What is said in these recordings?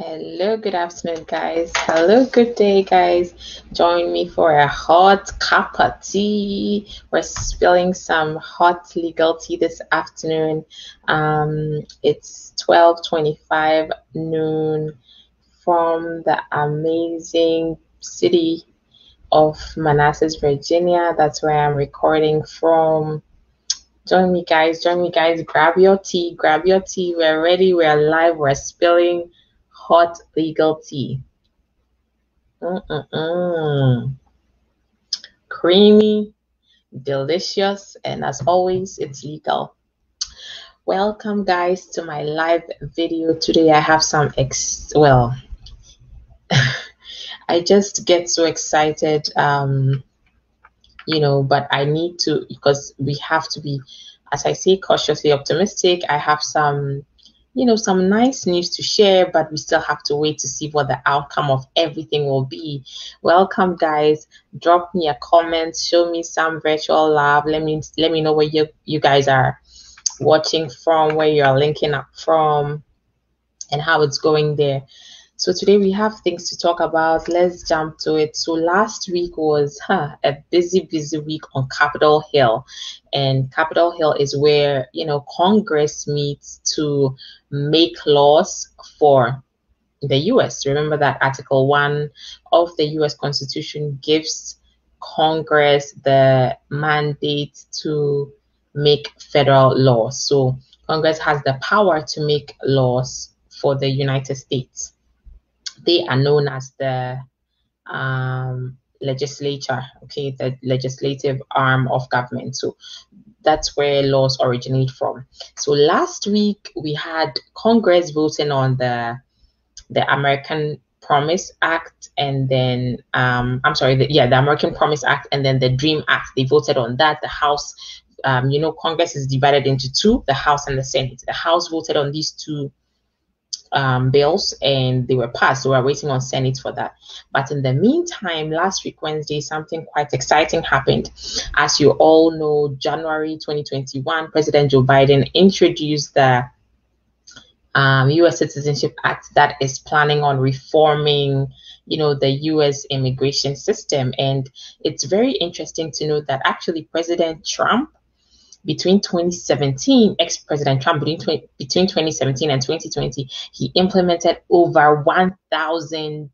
Hello, good afternoon, guys. Hello, good day, guys. Join me for a hot cup of tea. We're spilling some hot legal tea this afternoon. It's 12:25 noon from the amazing city of Manassas, Virginia. That's where I'm recording from. Join me, guys. Join me, guys. Grab your tea. Grab your tea. We're ready. We're live. We're spilling hot legal tea. Creamy, delicious, and as always, it's legal. Welcome, guys, to my live video. Today I have some I just get so excited, but I need to, because we have to be, as I say, cautiously optimistic. I have some nice news to share, but we still have to wait to see what the outcome of everything will be. Welcome, guys. Drop me a comment, show me some virtual love. Let me know where you guys are watching from, where you're linking up from, and how it's going there. So today we have things to talk about. Let's jump to it. So last week was a busy week on Capitol Hill. And Capitol Hill is where, Congress meets to make laws for the U.S. Remember that Article 1 of the U.S. Constitution gives Congress the mandate to make federal laws. So Congress has the power to make laws for the United States. They are known as the legislature, okay, the legislative arm of government. So that's where laws originate from. So last week we had Congress voting on the American Promise Act, and then the American Promise Act, and then the Dream Act. They voted on that. The House, Congress is divided into two, the House and the Senate. The House voted on these two bills and they were passed. So we're waiting on Senate for that. But in the meantime, last week Wednesday, something quite exciting happened. As you all know, January 2021, President Joe Biden introduced the U.S. Citizenship Act that is planning on reforming, the U.S. immigration system. And it's very interesting to note that actually President Trump, between 2017, ex-President Trump, between 2017 and 2020, he implemented over 1,000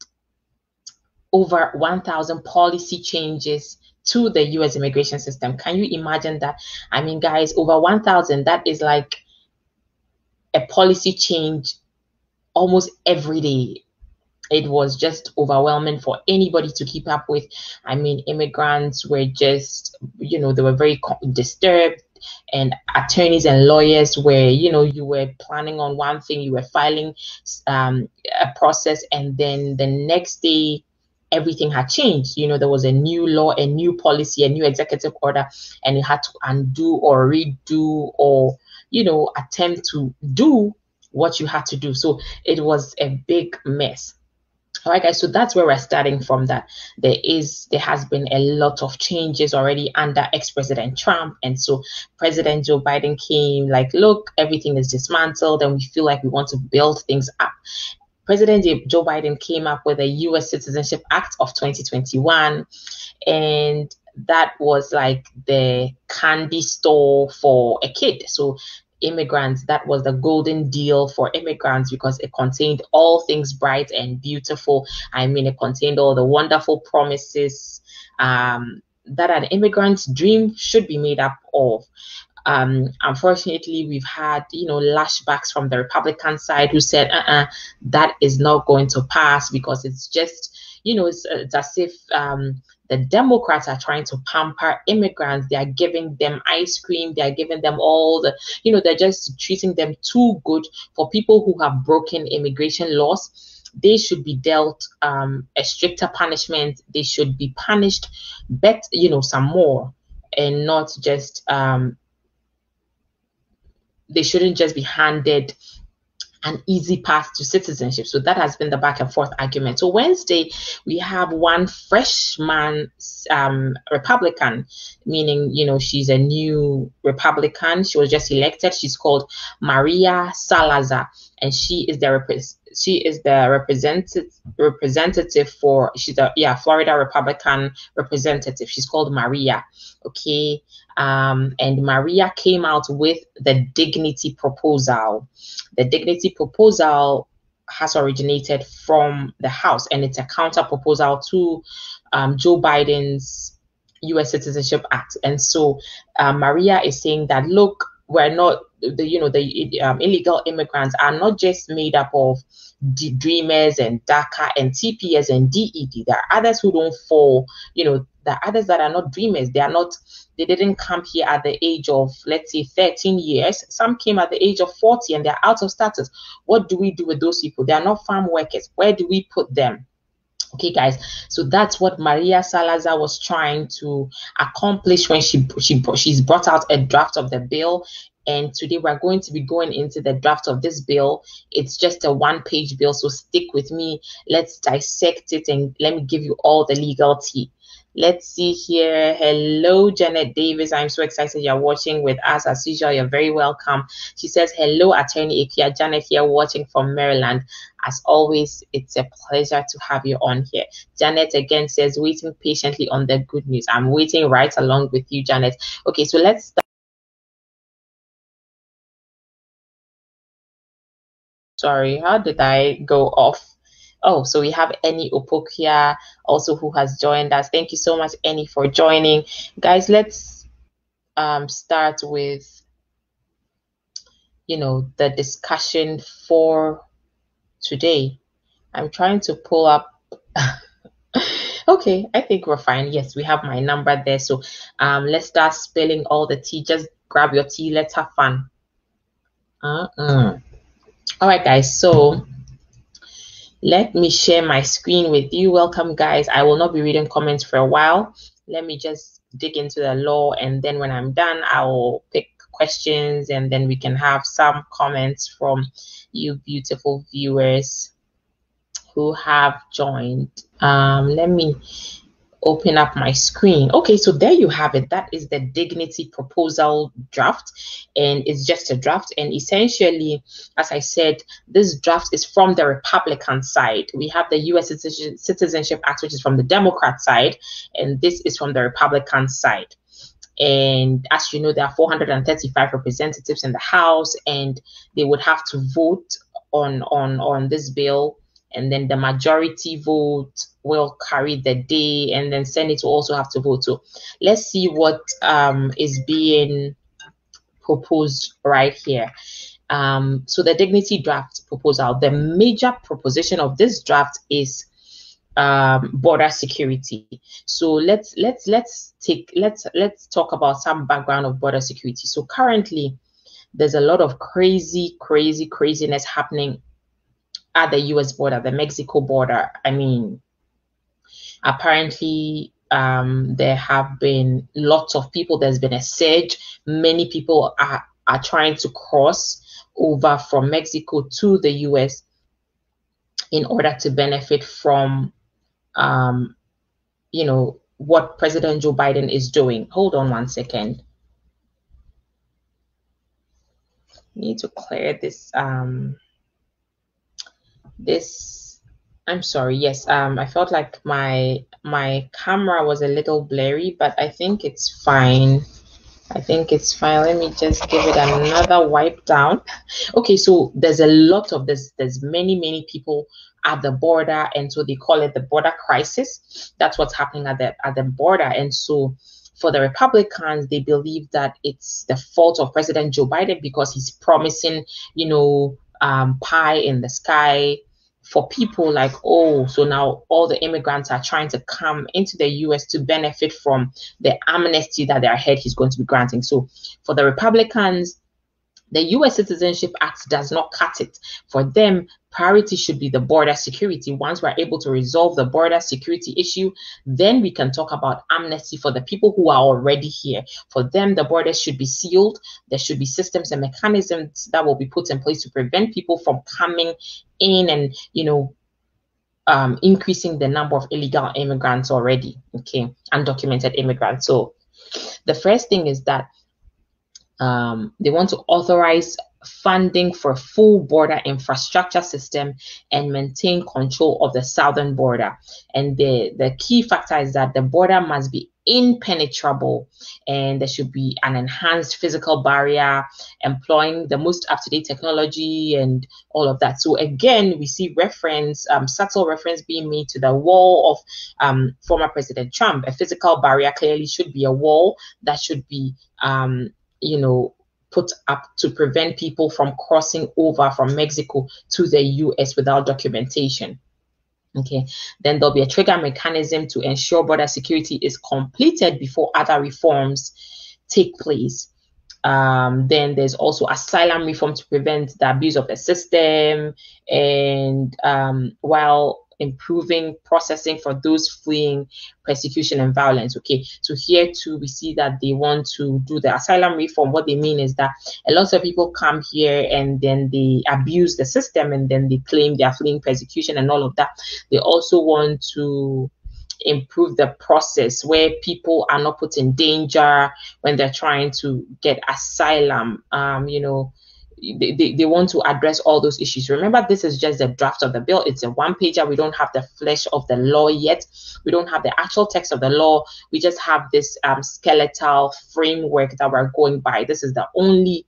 policy changes to the U.S. immigration system. Can you imagine that? I mean, guys, over 1,000, that is like a policy change almost every day. It was just overwhelming for anybody to keep up with. I mean, immigrants were just, they were very disturbed. And attorneys and lawyers were, you were planning on one thing, you were filing a process, and then the next day, everything had changed. There was a new law, a new policy, a new executive order, and you had to undo or redo or, attempt to do what you had to do. So it was a big mess. All right, guys, so that's where we're starting from. That there has been a lot of changes already under ex-President Trump. And so President Joe Biden came like, look, everything is dismantled and we feel like we want to build things up. President Joe Biden came up with a U.S. Citizenship Act of 2021. And that was like the candy store for a kid. So immigrants, that was the golden deal for immigrants because it contained all things bright and beautiful. I mean, it contained all the wonderful promises that an immigrant's dream should be made up of. Unfortunately, we've had, lashbacks from the Republican side who said, that is not going to pass because it's just, it's as if the Democrats are trying to pamper immigrants. They are giving them ice cream. They are giving them all the, they're just treating them too good. For people who have broken immigration laws, they should be dealt a stricter punishment. They should be punished, some more, and not just, they shouldn't just be handed an easy path to citizenship. So that has been the back and forth argument. So Wednesday, we have one freshman Republican, meaning, you know, she's a new Republican. She was just elected. She's called Maria Salazar, and she is the representative for, she's a Florida Republican representative. She's called Maria. Okay. And Maria came out with the dignity proposal. The dignity proposal has originated from the House, and it's a counter proposal to Joe Biden's U.S. Citizenship Act. And so Maria is saying that, look, we're not, the illegal immigrants are not just made up of Dreamers and DACA and TPS and DED. There are others who don't fall, there are others that are not Dreamers. They didn't come here at the age of, let's say, 13 years. Some came at the age of 40 and they're out of status. What do we do with those people? They are not farm workers. Where do we put them? Okay, guys, so that's what Maria Salazar was trying to accomplish when she's brought out a draft of the bill. And today we're going to be going into the draft of this bill. It's just a one-page bill, so stick with me. Let's dissect it and let me give you all the legal tea. Let's see here. Hello, Janet Davis. I'm so excited you're watching with us. As usual, you're very welcome. She says, hello, Attorney Ikia. Janet here watching from Maryland. As always, it's a pleasure to have you on here. Janet again says, waiting patiently on the good news. I'm waiting right along with you, Janet. Okay, so let's start. Sorry, how did I go off? Oh, so we have Annie Opokia also who has joined us. Thank you so much, Annie, for joining. Guys, let's start with, the discussion for today. I'm trying to pull up. Okay, I think we're fine. Yes, we have my number there. So let's start spilling all the tea. Just grab your tea. Let's have fun. All right, guys. So let me share my screen with you. Welcome, guys. I will not be reading comments for a while. Let me just dig into the law, and then when I'm done, I will pick questions, and then we can have some comments from you beautiful viewers who have joined. Let me open up my screen. Okay, so there you have it. That is the dignity proposal draft, and it's just a draft. And essentially, as I said, this draft is from the Republican side. We have the U.S. Citizenship Act, which is from the Democrat side, and this is from the Republican side. And as you know, there are 435 representatives in the House, and they would have to vote on this bill. And then the majority vote will carry the day, and then Senate will also have to vote. So let's see what is being proposed right here. So the dignity draft proposal, the major proposition of this draft is border security. So let's talk about some background of border security. So currently, there's a lot of craziness happening at the U.S. border, the Mexico border. I mean, apparently there have been lots of people. There's been a surge. Many people are trying to cross over from Mexico to the U.S. in order to benefit from, what President Joe Biden is doing. Hold on one second. Need to clear this. I'm sorry. Yes, I felt like my camera was a little blurry, but I think it's fine. Let me just give it another wipe down. Okay, so there's a lot of this. There's many people at the border, and so they call it the border crisis. That's what's happening at the border. And so for the Republicans, they believe that it's the fault of President Joe Biden because he's promising, pie in the sky for people, like, oh, so now all the immigrants are trying to come into the U.S. to benefit from the amnesty that they he's going to be granting. So for the Republicans, The U.S. Citizenship Act does not cut it. For them, priority should be the border security. Once we're able to resolve the border security issue, then we can talk about amnesty for the people who are already here. For them, the borders should be sealed. There should be systems and mechanisms that will be put in place to prevent people from coming in and, increasing the number of illegal immigrants already, okay, undocumented immigrants. So the first thing is that they want to authorize funding for full border infrastructure system and maintain control of the southern border. And the key factor is that the border must be impenetrable, and there should be an enhanced physical barrier, employing the most up-to-date technology and all of that. So again, we see subtle reference being made to the wall of former President Trump. A physical barrier clearly should be a wall that should be put up to prevent people from crossing over from Mexico to the US without documentation. Okay, then there'll be a trigger mechanism to ensure border security is completed before other reforms take place. Then there's also asylum reform to prevent the abuse of the system, and while improving processing for those fleeing persecution and violence. Okay, so here too we see that they want to do the asylum reform. What they mean is that a lot of people come here and then they abuse the system and then they claim they are fleeing persecution and all of that. They also want to improve the process where people are not put in danger when they're trying to get asylum. They want to address all those issues. Remember, this is just the draft of the bill. It's a one-pager. We don't have the flesh of the law yet. We don't have the actual text of the law. We just have this skeletal framework that we're going by. This is the only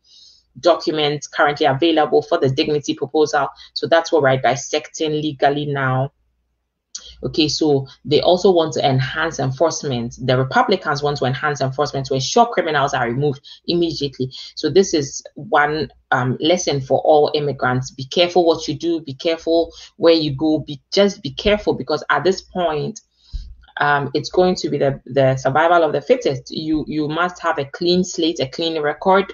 document currently available for the dignity proposal. So that's what we're dissecting legally now. Okay, so they also want to enhance enforcement. The Republicans want to enhance enforcement to ensure criminals are removed immediately. So this is one lesson for all immigrants. Be careful what you do. Be careful where you go. Just be careful, because at this point, it's going to be the survival of the fittest. You must have a clean slate, a clean record,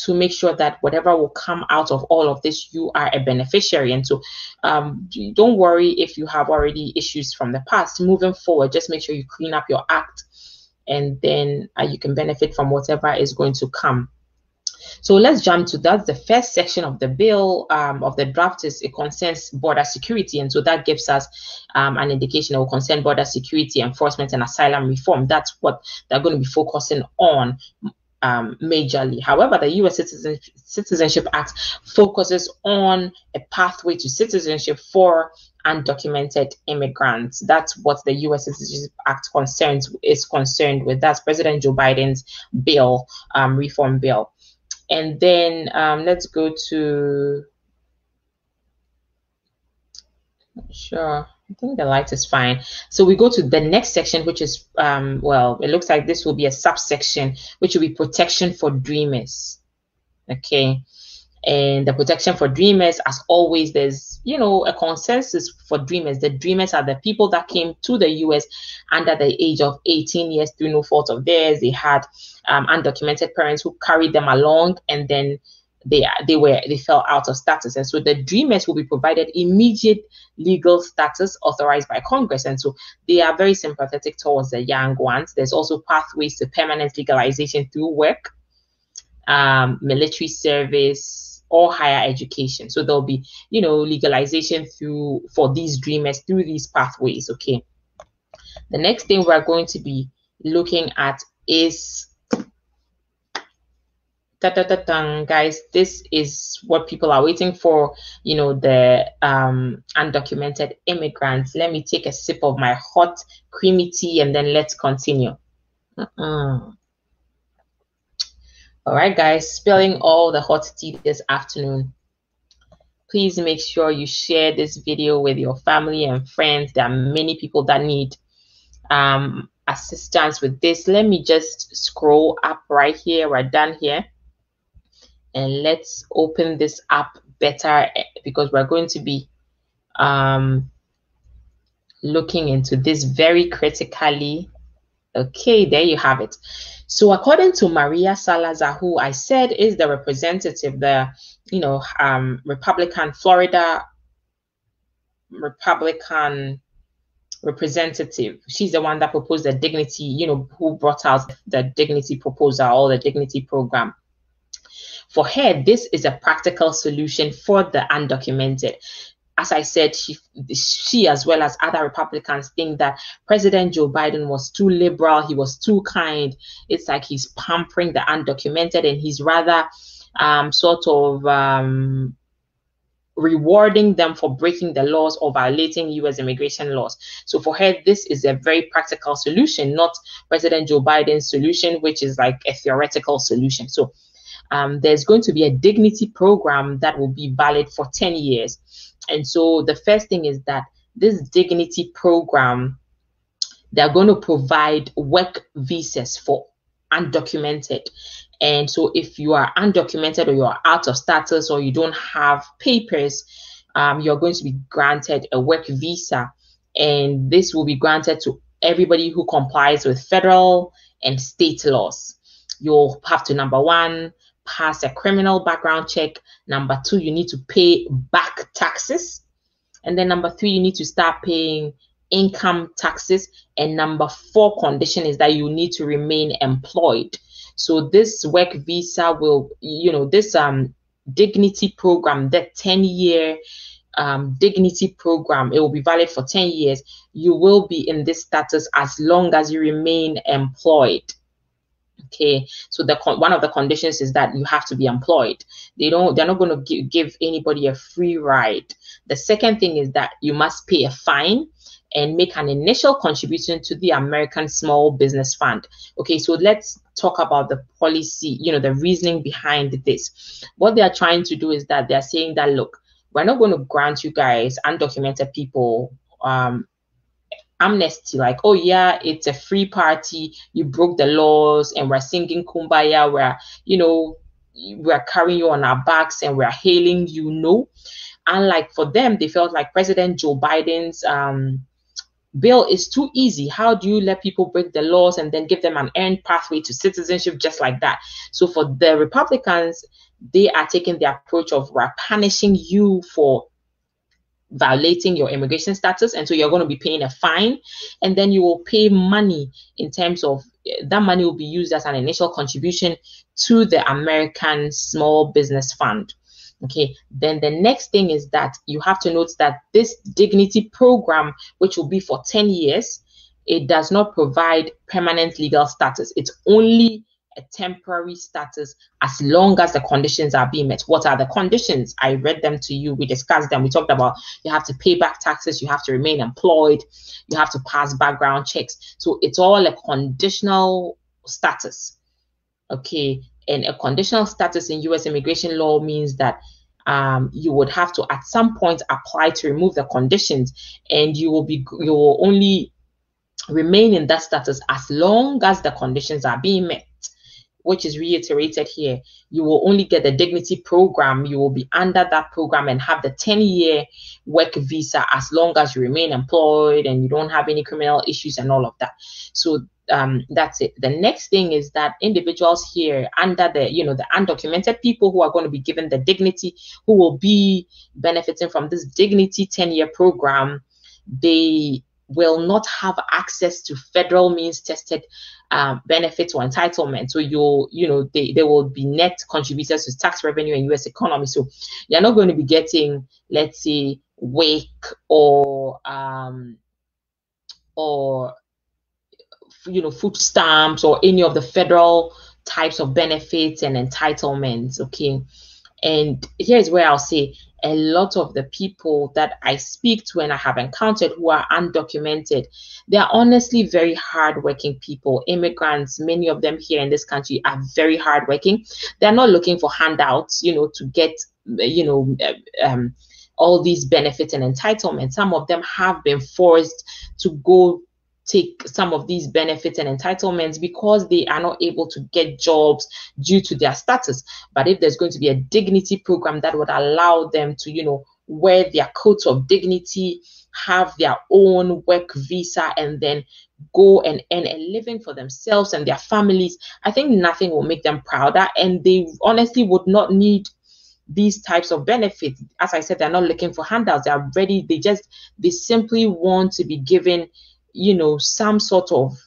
to make sure that whatever will come out of all of this, you are a beneficiary. And so don't worry if you have already issues from the past. Moving forward, just make sure you clean up your act, and then you can benefit from whatever is going to come. So let's jump to that. The first section of the bill, of the draft, it concerns border security. And so that gives us an indication it will concern border security, enforcement, and asylum reform. That's what they're going to be focusing on majorly. However, the U.S. Citizenship Act focuses on a pathway to citizenship for undocumented immigrants. That's what the U.S. Citizenship Act is concerned with. That's President Joe Biden's bill, reform bill. And then let's go to, sure, I think the light is fine. So we go to the next section, which is, well, it looks like this will be a subsection, which will be protection for dreamers. Okay. And the protection for dreamers, as always, there's, a consensus for dreamers. The dreamers are the people that came to the U.S. under the age of 18 years through no fault of theirs. They had undocumented parents who carried them along, and then they fell out of status. And so the dreamers will be provided immediate legal status authorized by Congress. And so they are very sympathetic towards the young ones. There's also pathways to permanent legalization through work, military service, or higher education. So there'll be, legalization for these dreamers through these pathways. Okay. The next thing we're going to be looking at is, guys, this is what people are waiting for, the undocumented immigrants. Let me take a sip of my hot creamy tea and then let's continue. All right, guys, spilling all the hot tea this afternoon. Please make sure you share this video with your family and friends. There are many people that need assistance with this. Let me just scroll up right here. We're done here. And let's open this up better, because we're going to be looking into this very critically. Okay, there you have it. So according to Maria Salazar, who I said is the representative, the Republican, Florida Republican representative, she's the one that proposed the dignity, who brought out the dignity proposal or the dignity program. For her, this is a practical solution for the undocumented. As I said, she as well as other Republicans think that President Joe Biden was too liberal, he was too kind. It's like he's pampering the undocumented, and he's rather rewarding them for breaking the laws or violating U.S. immigration laws. So for her, this is a very practical solution, not President Joe Biden's solution, which is like a theoretical solution. So there's going to be a dignity program that will be valid for 10 years. And so the first thing is that this dignity program, they're going to provide work visas for undocumented. And so if you are undocumented or you're out of status or you don't have papers, you're going to be granted a work visa. And this will be granted to everybody who complies with federal and state laws. You'll have to, number one, pass a criminal background check. Number two, you need to pay back taxes. And then number three, you need to start paying income taxes. And number four condition is that you need to remain employed. So this work visa will, this dignity program, that 10-year dignity program, it will be valid for 10 years. You will be in this status as long as you remain employed. Okay, so one of the conditions is that you have to be employed. They're not going to give anybody a free ride. The second thing is that you must pay a fine and make an initial contribution to the American Small Business Fund. Okay, so let's talk about the policy, the reasoning behind this. What they are trying to do is that they're saying that, look, we're not going to grant you guys, undocumented people, amnesty, like, oh yeah, it's a free party, you broke the laws and we're singing kumbaya, we're carrying you on our backs and we're hailing you. No. And like for them, they felt like President Joe Biden's bill is too easy. How do you let people break the laws and then give them an earned pathway to citizenship just like that? So for the Republicans, they are taking the approach of we're punishing you for violating your immigration status, and so you're going to be paying a fine, and then you will pay money in terms of that money will be used as an initial contribution to the American Small Business Fund. Okay, then the next thing is that you have to note that this dignity program, which will be for 10 years, it does not provide permanent legal status. It's only a temporary status as long as the conditions are being met. What are the conditions? I read them to you. We discussed them. We talked about you have to pay back taxes, you have to remain employed, you have to pass background checks. So it's all a conditional status. Okay, and a conditional status in U.S. immigration law means that you would have to at some point apply to remove the conditions, and you will only remain in that status as long as the conditions are being met, which is reiterated here. You will only get the dignity program. You will be under that program and have the 10-year work visa as long as you remain employed and you don't have any criminal issues and all of that. So that's it. The next thing is that individuals here under the undocumented people who are going to be given the dignity, who will be benefiting from this dignity 10-year program, they will not have access to federal means tested benefits or entitlement. So they will be net contributors to tax revenue and U.S. economy. So you're not going to be getting, let's say, WAKE or food stamps or any of the federal types of benefits and entitlements. Okay, and here's where I'll say a lot of the people that I speak to and I have encountered who are undocumented, they are honestly very hardworking people. Immigrants, many of them here in this country are very hardworking. They're not looking for handouts, to get, all these benefits and entitlements. Some of them have been forced to go take some of these benefits and entitlements because they are not able to get jobs due to their status. But if there's going to be a dignity program that would allow them to, wear their coats of dignity, have their own work visa, and then go and earn a living for themselves and their families, I think nothing will make them prouder, and they honestly would not need these types of benefits. As I said, they're not looking for handouts. They are ready. They simply want to be given, some sort of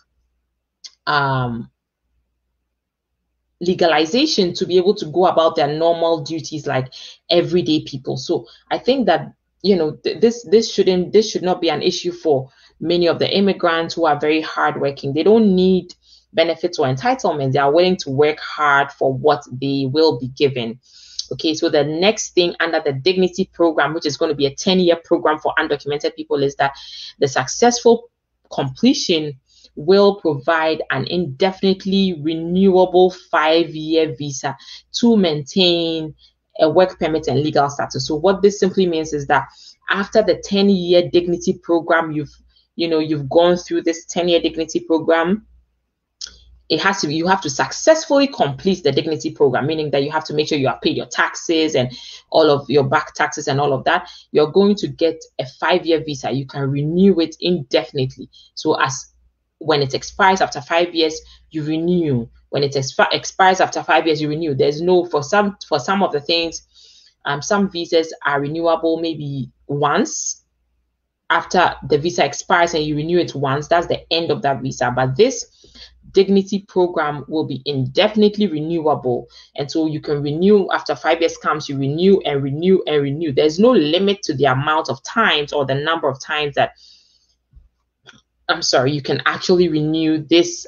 legalization to be able to go about their normal duties like everyday people. So I think that this should not be an issue for many of the immigrants who are very hardworking. They don't need benefits or entitlements. They are willing to work hard for what they will be given. Okay, so the next thing under the dignity program, which is going to be a 10-year program for undocumented people, is that the successful completion will provide an indefinitely renewable 5-year visa to maintain a work permit and legal status. So what this simply means is that after the 10-year dignity program, you've gone through this 10-year dignity program, you have to successfully complete the dignity program, meaning that you have to make sure you have paid your taxes and all of your back taxes and all of that. You're going to get a 5-year visa. You can renew it indefinitely. So when it expires after 5 years, you renew. When it expires after 5 years, you renew. There's no, for some of the things, some visas are renewable maybe once after the visa expires, and you renew it once. That's the end of that visa. But this dignity program will be indefinitely renewable, and so you can renew after 5 years comes. You renew and renew and renew. There's no limit to the amount of times or the number of times that you can actually renew this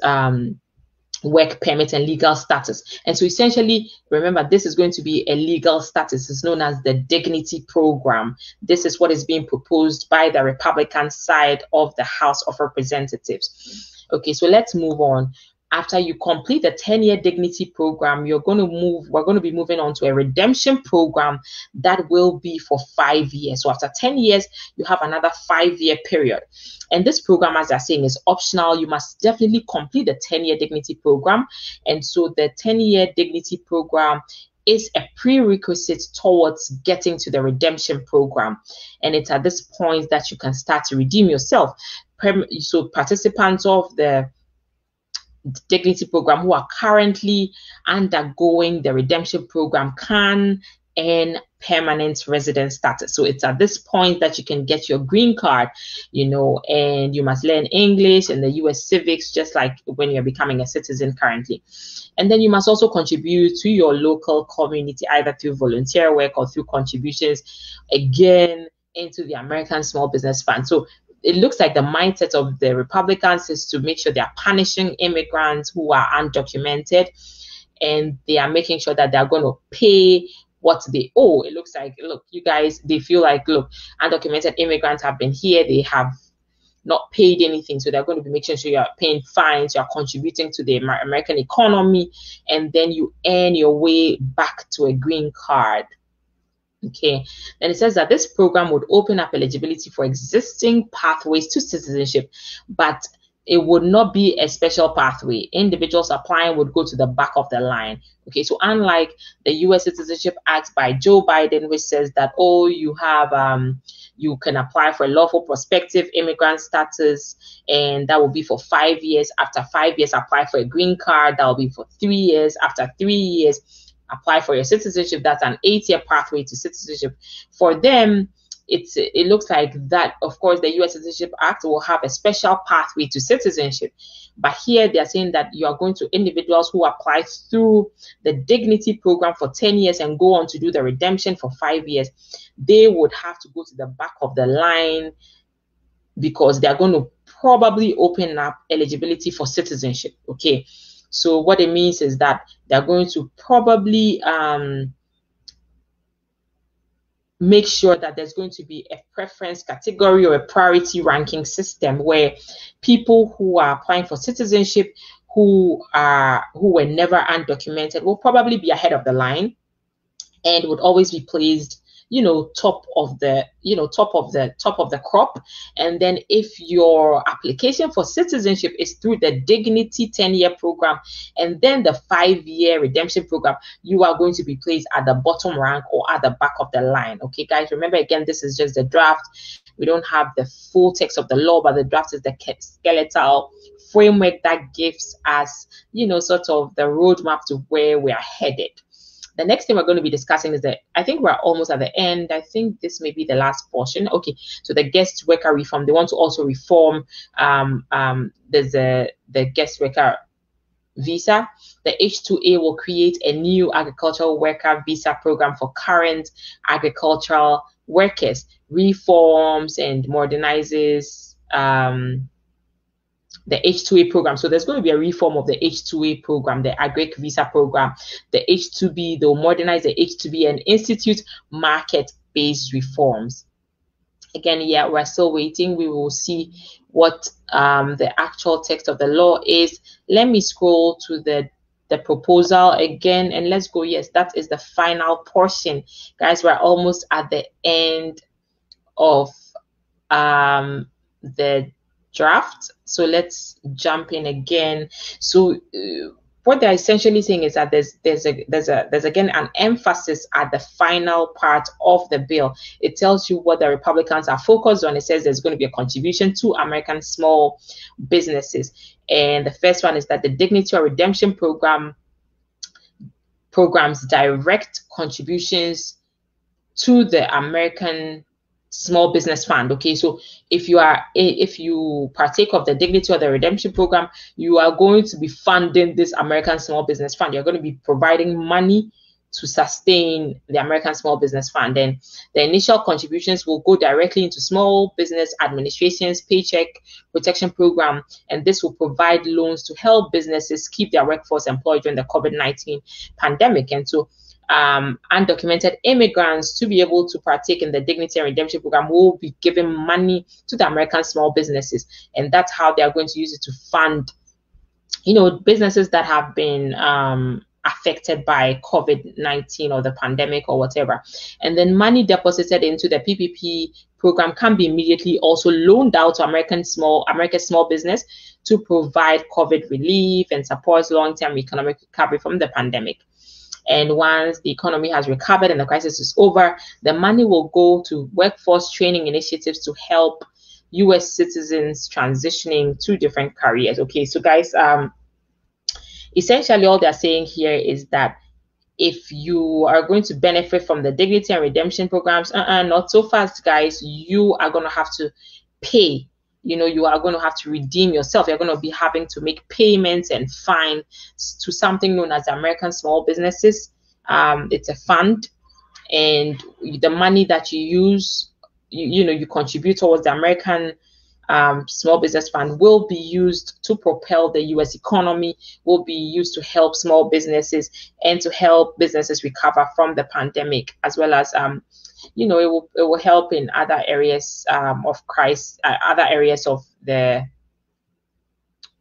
work permit and legal status. And so essentially, remember, this is going to be a legal status. It's known as the dignity program. This is what is being proposed by the Republican side of the House of Representatives. Okay, so let's move on. After you complete the 10-year dignity program, we're going to be moving on to a redemption program that will be for 5 years. So after 10 years, you have another 5-year period. And this program, as they're saying, is optional. You must definitely complete the 10-year dignity program. And so the 10-year dignity program is a prerequisite towards getting to the redemption program. And it's at this point that you can start to redeem yourself. So participants of the dignity program who are currently undergoing the redemption program can earn permanent resident status. So it's at this point that you can get your green card, and you must learn English and the U.S. civics, just like when you're becoming a citizen currently. And then you must also contribute to your local community, either through volunteer work or through contributions, again, into the American Small Business Fund. So it looks like the mindset of the Republicans is to make sure they are punishing immigrants who are undocumented, and they are making sure that they're going to pay what they owe. It looks like, look, you guys, they feel like, look, undocumented immigrants have been here, they have not paid anything, so they're going to be making sure you're paying fines, you're contributing to the American economy, and then you earn your way back to a green card. Okay, then it says that this program would open up eligibility for existing pathways to citizenship, but it would not be a special pathway. Individuals applying would go to the back of the line. Okay, so unlike the U.S. Citizenship Act by Joe Biden, which says that, you can apply for a lawful prospective immigrant status, and that will be for 5 years. After 5 years, apply for a green card. That will be for 3 years. After 3 years, apply for your citizenship. That's an 8-year pathway to citizenship. For them, it looks like that, of course, the U.S. Citizenship Act will have a special pathway to citizenship. But here they're saying that you are going to individuals who apply through the dignity program for 10 years and go on to do the redemption for 5 years. They would have to go to the back of the line because they're going to probably open up eligibility for citizenship. Okay. So what it means is that they're going to probably make sure that there's going to be a preference category or a priority ranking system where people who are applying for citizenship who were never undocumented will probably be ahead of the line and would always be placed top of the top of the crop. And then if your application for citizenship is through the Dignity 10-year program and then the 5-year redemption program, you are going to be placed at the bottom rank or at the back of the line. Okay, guys, remember, again, this is just the draft. We don't have the full text of the law, but the draft is the skeletal framework that gives us, sort of the roadmap to where we are headed. The next thing we're going to be discussing is that I think we're almost at the end. I think this may be the last portion. Okay, so the guest worker reform. They want to also reform. There's the guest worker visa. The H-2A will create a new agricultural worker visa program for current agricultural workers, reforms and modernizes the H-2A program. So there's going to be a reform of the H-2A program, the agric visa program, the H-2B. They'll modernize the H-2B and institute market-based reforms. Again, yeah, we're still waiting. We will see what the actual text of the law is. Let me scroll to the proposal again, and let's go. Yes, that is the final portion. Guys, we're almost at the end of the draft. So let's jump in again. So what they're essentially saying is that there's again an emphasis at the final part of the bill. It tells you what the Republicans are focused on. It says there's going to be a contribution to American small businesses. And the first one is that the Dignity or Redemption programs direct contributions to the American Small Business Fund. Okay, so if you partake of the Dignity or the Redemption program, you are going to be funding this American Small Business Fund. You're going to be providing money to sustain the American Small Business Fund. Then the initial contributions will go directly into Small Business Administration's Paycheck Protection Program, and this will provide loans to help businesses keep their workforce employed during the COVID-19 pandemic. And so undocumented immigrants, to be able to partake in the Dignity and Redemption program, will be giving money to the American small businesses, and that's how they are going to use it to fund, businesses that have been affected by COVID-19 or the pandemic or whatever. And then money deposited into the PPP program can be immediately also loaned out to America's small business to provide COVID relief and support long-term economic recovery from the pandemic. And once the economy has recovered and the crisis is over, the money will go to workforce training initiatives to help U.S. citizens transitioning to different careers. Okay, so guys, essentially all they're saying here is that if you are going to benefit from the Dignity and Redemption programs, not so fast, guys. You are going to have to pay. You are going to have to redeem yourself. You're going to be having to make payments and fines to something known as American Small Businesses. It's a fund, and the money that you use, you contribute towards the American Small Business Fund will be used to propel the U.S. economy, will be used to help small businesses and to help businesses recover from the pandemic, as well as it will help in other areas of crisis, other areas of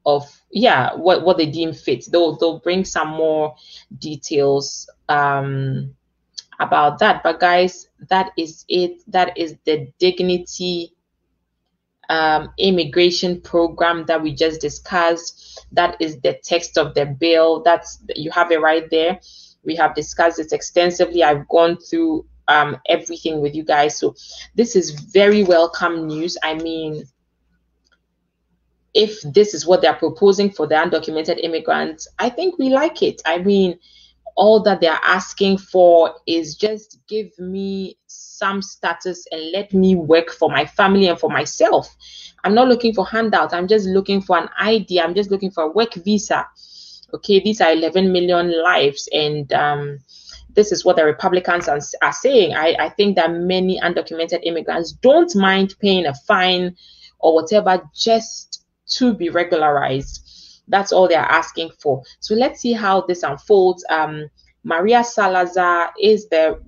what they deem fit. They'll bring some more details about that. But guys, that is it. That is the Dignity immigration program that we just discussed. That is the text of the bill. You have it right there. We have discussed it extensively. I've gone through everything with you guys. So this is very welcome news. I mean, if this is what they're proposing for the undocumented immigrants, I think we like it. I mean, all that they're asking for is just give me some status and let me work for my family and for myself. I'm not looking for handouts. I'm just looking for an ID. I'm just looking for a work visa. Okay, these are 11 million lives, and this is what the Republicans are saying. I think that many undocumented immigrants don't mind paying a fine or whatever just to be regularized. That's all they're asking for. So let's see how this unfolds. Maria Salazar is the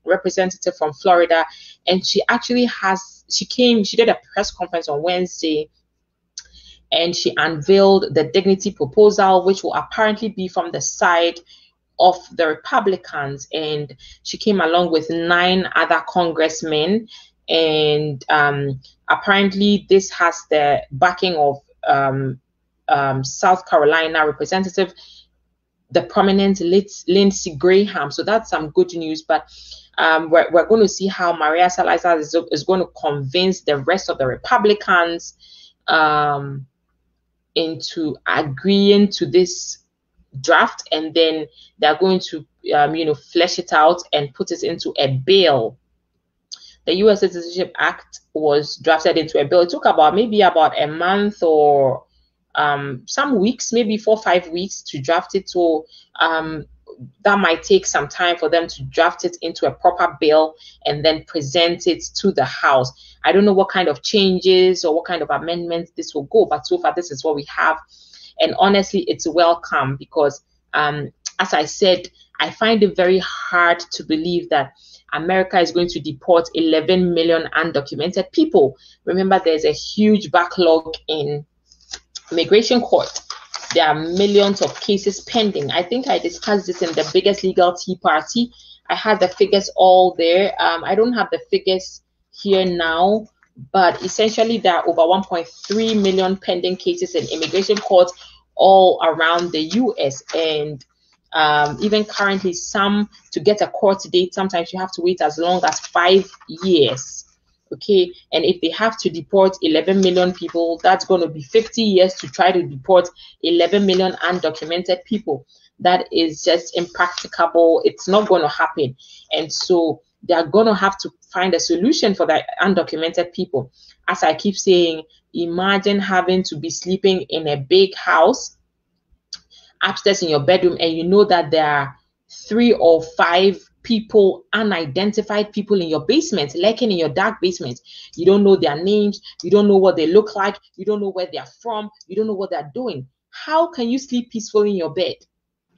representative from Florida, and she actually she did a press conference on Wednesday, and she unveiled the Dignity proposal, which will apparently be from the side of the Republicans, and she came along with 9 other congressmen. And apparently, this has the backing of South Carolina Representative, the prominent Lindsey Graham. So that's some good news. But we're going to see how Maria Salazar is going to convince the rest of the Republicans into agreeing to this draft, and then they're going to flesh it out and put it into a bill. The U.S. Citizenship Act was drafted into a bill. It took maybe about a month or some weeks, maybe 4 or 5 weeks to draft it. So that might take some time for them to draft it into a proper bill and then present it to the House. I don't know what kind of changes or what kind of amendments this will go, but so far this is what we have. And honestly, it's welcome because, as I said, I find it very hard to believe that America is going to deport 11 million undocumented people. Remember, there's a huge backlog in immigration court. There are millions of cases pending. I think I discussed this in the biggest legal tea party. I had the figures all there. I don't have the figures here now, but essentially there are over 1.3 million pending cases in immigration courts all around the U.S. And even currently, some, to get a court date, sometimes you have to wait as long as 5 years. Okay, and if they have to deport 11 million people, that's going to be 50 years to try to deport 11 million undocumented people. That is just impracticable. It's not going to happen. And so they're going to have to find a solution for the undocumented people. As I keep saying, imagine having to be sleeping in a big house upstairs in your bedroom, and you know that there are 3 or 5 people, unidentified people in your basement, lurking in your dark basement. You don't know their names, you don't know what they look like, you don't know where they're from, you don't know what they're doing. How can you sleep peacefully in your bed?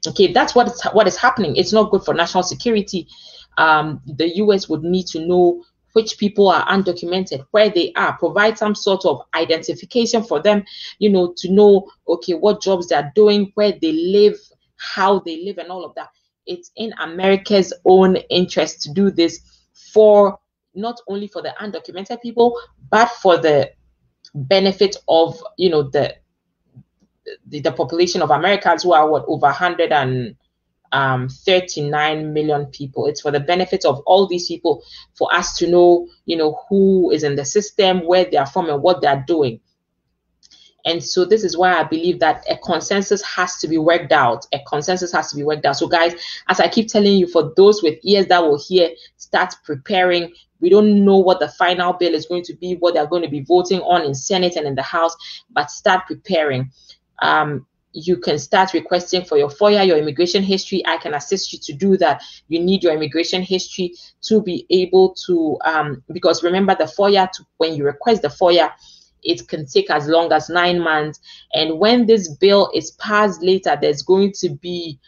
Okay, that's what is happening. It's not good for national security. The US would need to know which people are undocumented, where they are, provide some sort of identification for them, to know, okay, what jobs they're doing, where they live, how they live, and all of that. It's in America's own interest to do this, for not only for the undocumented people, but for the benefit of the population of Americans, who are over 139 million people. It's for the benefit of all these people, for us to know who is in the system, where they are from, and what they are doing. And so this is why I believe that a consensus has to be worked out. A consensus has to be worked out. So guys, as I keep telling you, for those with ears that will hear, start preparing. We don't know what the final bill is going to be, what they're going to be voting on in Senate and in the House, but start preparing. You can start requesting for your FOIA, your immigration history. I can assist you to do that. You need your immigration history to be able to, because remember, the FOIA, when you request the FOIA, it can take as long as 9 months. And when this bill is passed later, there's going to be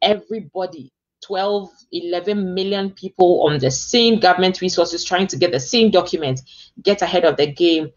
everybody, 12, 11 million people on the same government resources trying to get the same document. Get ahead of the game.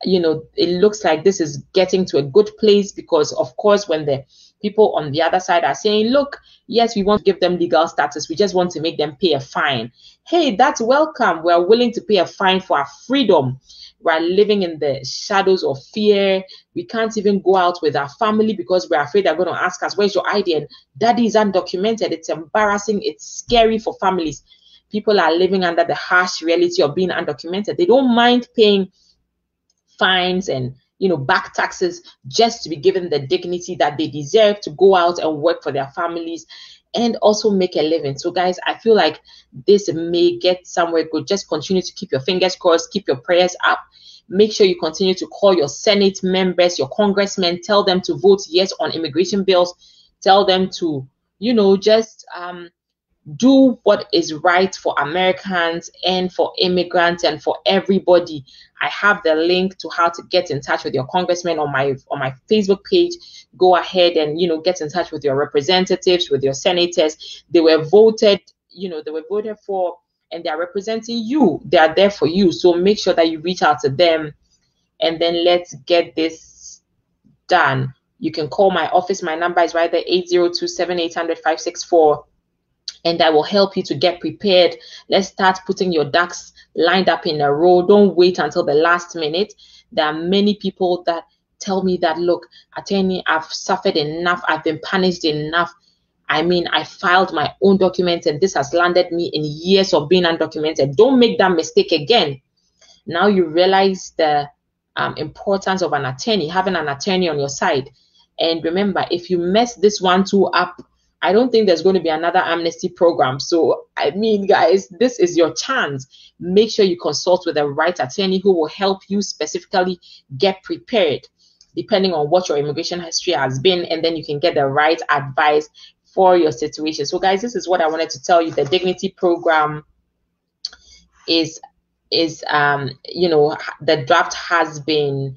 It looks like this is getting to a good place, because of course, when the people on the other side are saying, look, yes, we want to give them legal status, we just want to make them pay a fine. Hey, that's welcome. We're willing to pay a fine for our freedom. We're living in the shadows of fear. We can't even go out with our family because we're afraid they're going to ask us, where's your ID? And daddy is undocumented. It's embarrassing. It's scary for families. People are living under the harsh reality of being undocumented. They don't mind paying fines and back taxes just to be given the dignity that they deserve to go out and work for their families and also make a living. So guys, I feel like this may get somewhere good. Just continue to keep your fingers crossed, keep your prayers up. Make sure you continue to call your Senate members, your congressmen, tell them to vote yes on immigration bills. Tell them to just do what is right for Americans and for immigrants and for everybody. I have the link to how to get in touch with your congressman on my Facebook page. Go ahead and get in touch with your representatives, with your senators. They were voted, they were voted for, and they are representing you. They are there for you. So make sure that you reach out to them, and then let's get this done. you can call my office. My number is right there, 802-7800-564. And I will help you to get prepared. Let's start putting your ducks lined up in a row. Don't wait until the last minute. There are many people that tell me that, look, attorney, I've suffered enough. I've been punished enough. I mean, I filed my own documents and this has landed me in years of being undocumented. Don't make that mistake again. Now you realize the importance of an attorney, having an attorney on your side. And remember, if you mess this one too up, I don't think there's going to be another amnesty program. So, I mean, guys, this is your chance. Make sure you consult with the right attorney who will help you specifically get prepared, depending on what your immigration history has been, and then you can get the right advice for your situation. So, guys, this is what I wanted to tell you. The Dignity program is you know, the draft has been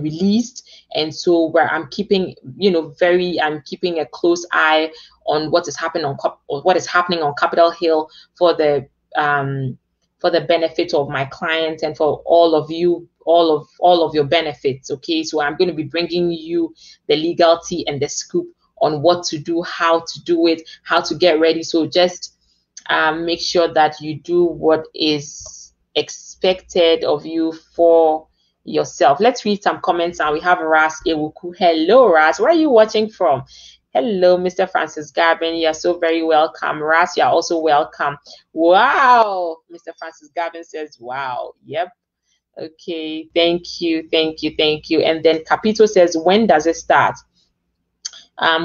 released, and so where I'm keeping, you know, I'm keeping a close eye on what is happening on Capitol Hill for the benefit of my clients and for all of you, all of your benefits. Okay, so I'm going to be bringing you the legality and the scoop on what to do, how to do it, how to get ready. So just make sure that you do what is expected of you for yourself. Let's read some comments now. We have Ras Ewuku. Hello, Ras. Where are you watching from? Hello, Mr. Francis Garbin. You're so very welcome. Ras, you're also welcome. Wow. Mr. Francis Garbin says, wow. Yep. Okay. Thank you. Thank you. Thank you. And then Capito says, when does it start?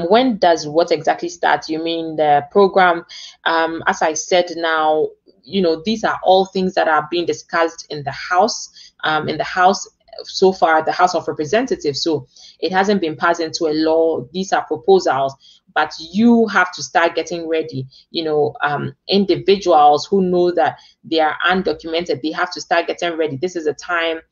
When does what exactly start? You mean the program? As I said now, you know, these are all things that are being discussed in the House. So far, the House of Representatives. So it hasn't been passed into a law. These are proposals, but you have to start getting ready. You know, individuals who know that they are undocumented, they have to start getting ready. This is a time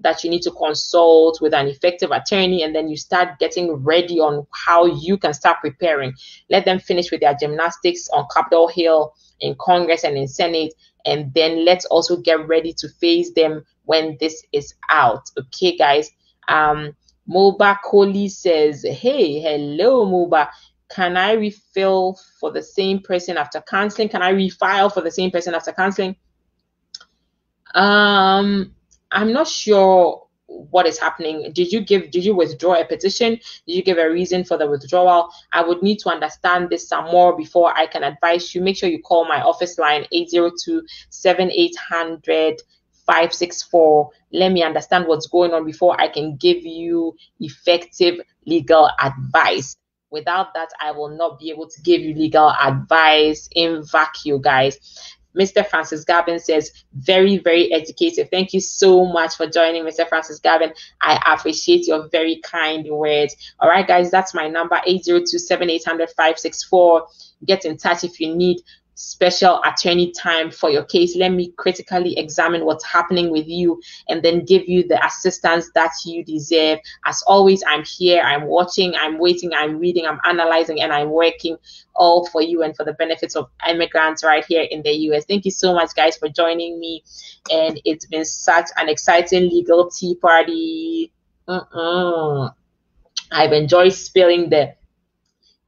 that you need to consult with an effective attorney, and then you start getting ready on how you can start preparing. Let them finish with their gymnastics on Capitol Hill, in Congress and in Senate, and then let's also get ready to face them when this is out. Okay, guys. Moba Kohli says, hey, hello, Moba. Can I refill for the same person after canceling? Can I refile for the same person after canceling? I'm not sure what is happening. Did you withdraw a petition? Did you give a reason for the withdrawal? I would need to understand this some more before I can advise you. Make sure you call my office line, 802-7800-564. Let me understand what's going on before I can give you effective legal advice. Without that, I will not be able to give you legal advice in vacuum, guys. Mr. Francis Garbin says, very, very educative. Thank you so much for joining, Mr. Francis Garbin. I appreciate your very kind words. All right, guys, that's my number, 802-7800-564. Get in touch if you need special attorney time for your case. Let me critically examine what's happening with you and then give you the assistance that you deserve. As always, I'm here, I'm watching, I'm waiting, I'm reading, I'm analyzing, and I'm working all for you and for the benefits of immigrants right here in the US. Thank you so much, guys, for joining me. And it's been such an exciting legal tea party. I've enjoyed spilling the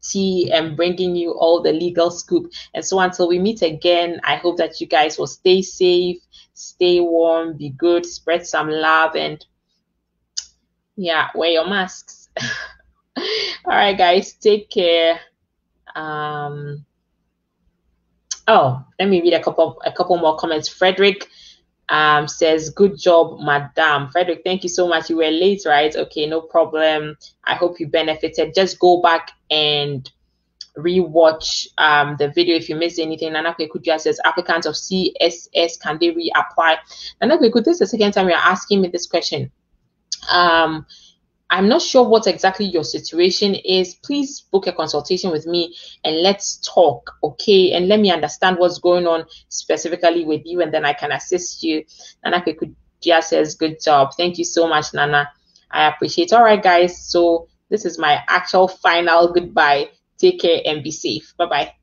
tea and bringing you all the legal scoop. And so until we meet again, I hope that you guys will stay safe, stay warm, be good, spread some love, and yeah, wear your masks. All right, guys, take care. Oh, let me read a couple more comments. Frederick says, good job, madam. Frederick, thank you so much. You were late, right? Okay, no problem. I hope you benefited. Just go back and rewatch the video if you missed anything. Nana Kwekudia says, applicants of CSS, can they reapply? Nana Kweku, this is the second time you're asking me this question. I'm not sure what exactly your situation is. Please book a consultation with me and let's talk, okay? And let me understand what's going on specifically with you, and then I can assist you. Nana Kwekudia says, good job. Thank you so much, Nana. I appreciate it. All right, guys. So this is my actual final goodbye. Take care and be safe. Bye-bye.